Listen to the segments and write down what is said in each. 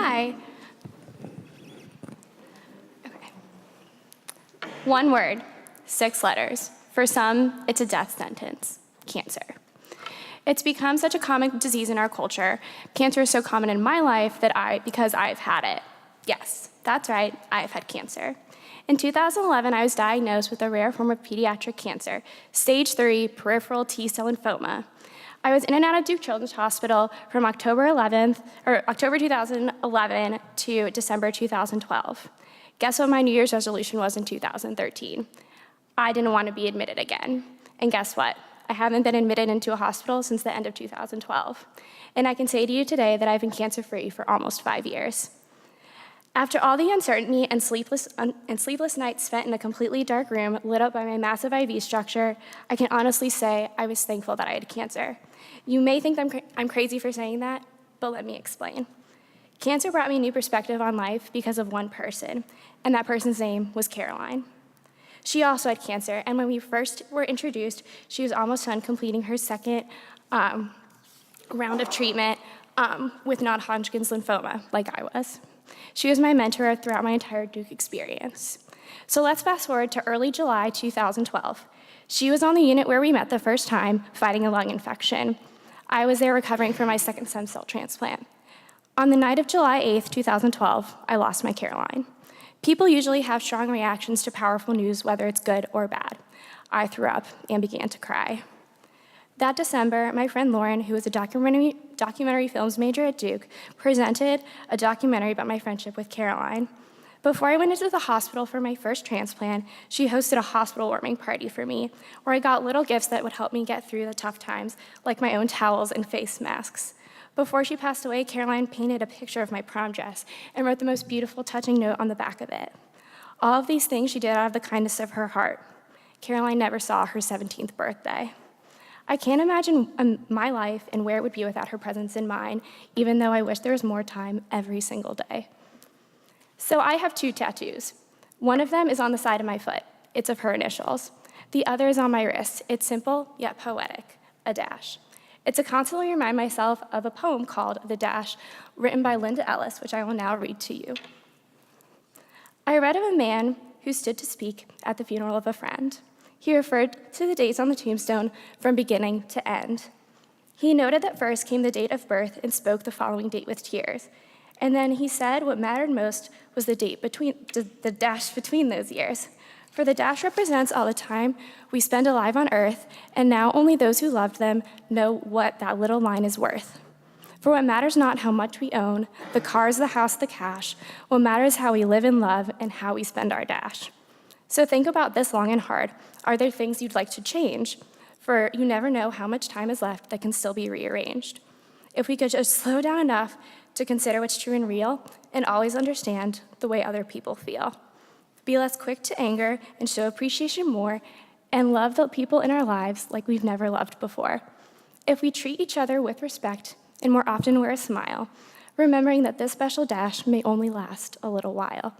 Hi. Okay. One word, 6 letters. For some, it's a death sentence: cancer. It's become such a common disease in our culture. Cancer is so common in my life because I've had it. Yes, that's right, I've had cancer. In 2011, I was diagnosed with a rare form of pediatric cancer, stage 3 peripheral T-cell lymphoma. I was in and out of Duke Children's Hospital from October 2011 to December 2012. Guess what my New Year's resolution was in 2013? I didn't want to be admitted again. And guess what? I haven't been admitted into a hospital since the end of 2012. And I can say to you today that I've been cancer-free for almost 5 years. After all the uncertainty and sleepless nights spent in a completely dark room lit up by my massive IV structure, I can honestly say I was thankful that I had cancer. You may think I'm crazy for saying that, but let me explain. Cancer brought me a new perspective on life because of one person, and that person's name was Caroline. She also had cancer, and when we first were introduced, she was almost done completing her second round of treatment with non-Hodgkin's lymphoma, like I was. She was my mentor throughout my entire Duke experience. So let's fast forward to early July 2012. She was on the unit where we met the first time, fighting a lung infection. I was there recovering from my second stem cell transplant. On the night of July 8th, 2012, I lost my Caroline. People usually have strong reactions to powerful news, whether it's good or bad. I threw up and began to cry. That December, my friend Lauren, who was a documentary films major at Duke, presented a documentary about my friendship with Caroline. Before I went into the hospital for my first transplant, she hosted a hospital warming party for me, where I got little gifts that would help me get through the tough times, like my own towels and face masks. Before she passed away, Caroline painted a picture of my prom dress and wrote the most beautiful, touching note on the back of it. All of these things she did out of the kindness of her heart. Caroline never saw her 17th birthday. I can't imagine my life and where it would be without her presence in mine, even though I wish there was more time every single day. So I have 2 tattoos. One of them is on the side of my foot. It's of her initials. The other is on my wrist. It's simple, yet poetic, a dash. It's to constantly remind myself of a poem called The Dash, written by Linda Ellis, which I will now read to you. I read of a man who stood to speak at the funeral of a friend. He referred to the dates on the tombstone from beginning to end. He noted that first came the date of birth and spoke the following date with tears. And then he said what mattered most was the dash between those years. For the dash represents all the time we spend alive on earth, and now only those who loved them know what that little line is worth. For what matters not how much we own, the cars, the house, the cash, what matters how we live and love and how we spend our dash. So think about this long and hard. Are there things you'd like to change? For you never know how much time is left that can still be rearranged. If we could just slow down enough to consider what's true and real and always understand the way other people feel. Be less quick to anger and show appreciation more and love the people in our lives like we've never loved before. If we treat each other with respect and more often wear a smile, remembering that this special dash may only last a little while.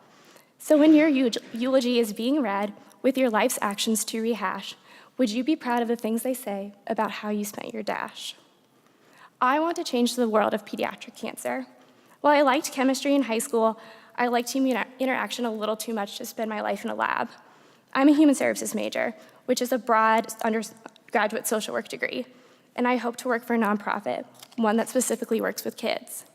So when your eulogy is being read with your life's actions to rehash, would you be proud of the things they say about how you spent your dash? I want to change the world of pediatric cancer. While I liked chemistry in high school, I liked team interaction a little too much to spend my life in a lab. I'm a human services major, which is a broad undergraduate social work degree, and I hope to work for a nonprofit, one that specifically works with kids.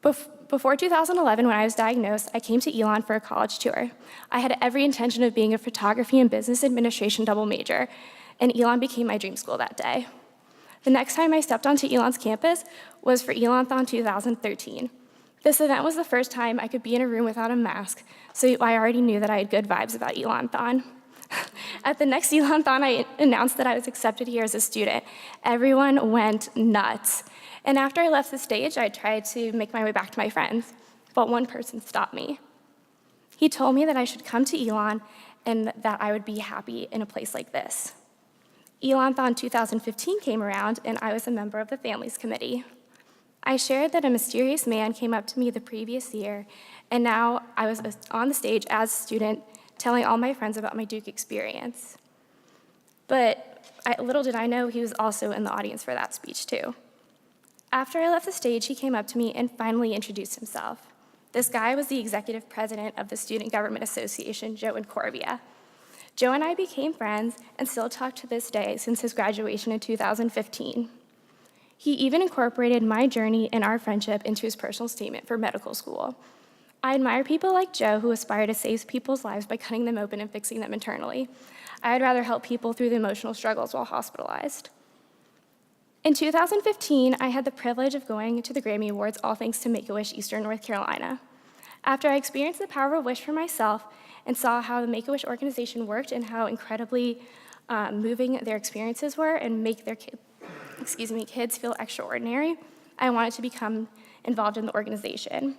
Before 2011, when I was diagnosed, I came to Elon for a college tour. I had every intention of being a photography and business administration double major, and Elon became my dream school that day. The next time I stepped onto Elon's campus was for Elonthon 2013. This event was the first time I could be in a room without a mask, so I already knew that I had good vibes about Elonthon. At the next Elonthon, I announced that I was accepted here as a student. Everyone went nuts. And after I left the stage, I tried to make my way back to my friends, but one person stopped me. He told me that I should come to Elon and that I would be happy in a place like this. Elonthon 2015 came around, and I was a member of the Families Committee. I shared that a mysterious man came up to me the previous year, and now I was on the stage as a student telling all my friends about my Duke experience. But little did I know he was also in the audience for that speech too. After I left the stage, he came up to me and finally introduced himself. This guy was the executive president of the Student Government Association, Joe and Corvia. Joe and I became friends and still talk to this day since his graduation in 2015. He even incorporated my journey and our friendship into his personal statement for medical school. I admire people like Joe who aspire to save people's lives by cutting them open and fixing them internally. I'd rather help people through the emotional struggles while hospitalized. In 2015, I had the privilege of going to the Grammy Awards, all thanks to Make-A-Wish Eastern North Carolina. After I experienced the power of a wish for myself and saw how the Make-A-Wish organization worked and how incredibly moving their experiences were and make their kids feel extraordinary, I wanted to become involved in the organization.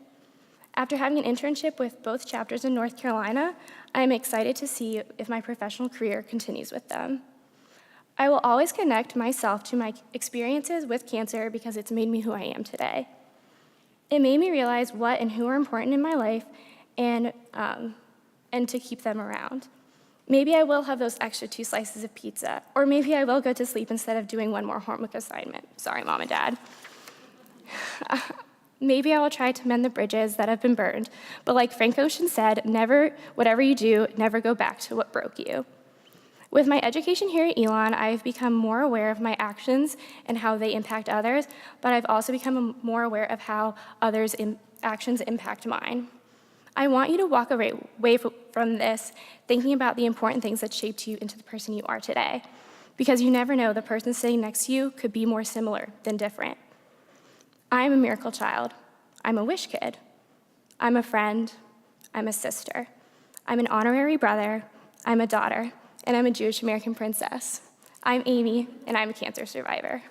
After having an internship with both chapters in North Carolina, I am excited to see if my professional career continues with them. I will always connect myself to my experiences with cancer because it's made me who I am today. It made me realize what and who are important in my life and to keep them around. Maybe I will have those extra 2 slices of pizza, or maybe I will go to sleep instead of doing one more homework assignment. Sorry, Mom and Dad. Maybe I will try to mend the bridges that have been burned, but like Frank Ocean said, whatever you do, never go back to what broke you. With my education here at Elon, I've become more aware of my actions and how they impact others, but I've also become more aware of how others' actions impact mine. I want you to walk away from this thinking about the important things that shaped you into the person you are today, because you never know, the person sitting next to you could be more similar than different. I'm a miracle child. I'm a wish kid. I'm a friend. I'm a sister. I'm an honorary brother. I'm a daughter. And I'm a Jewish American princess. I'm Amy, and I'm a cancer survivor.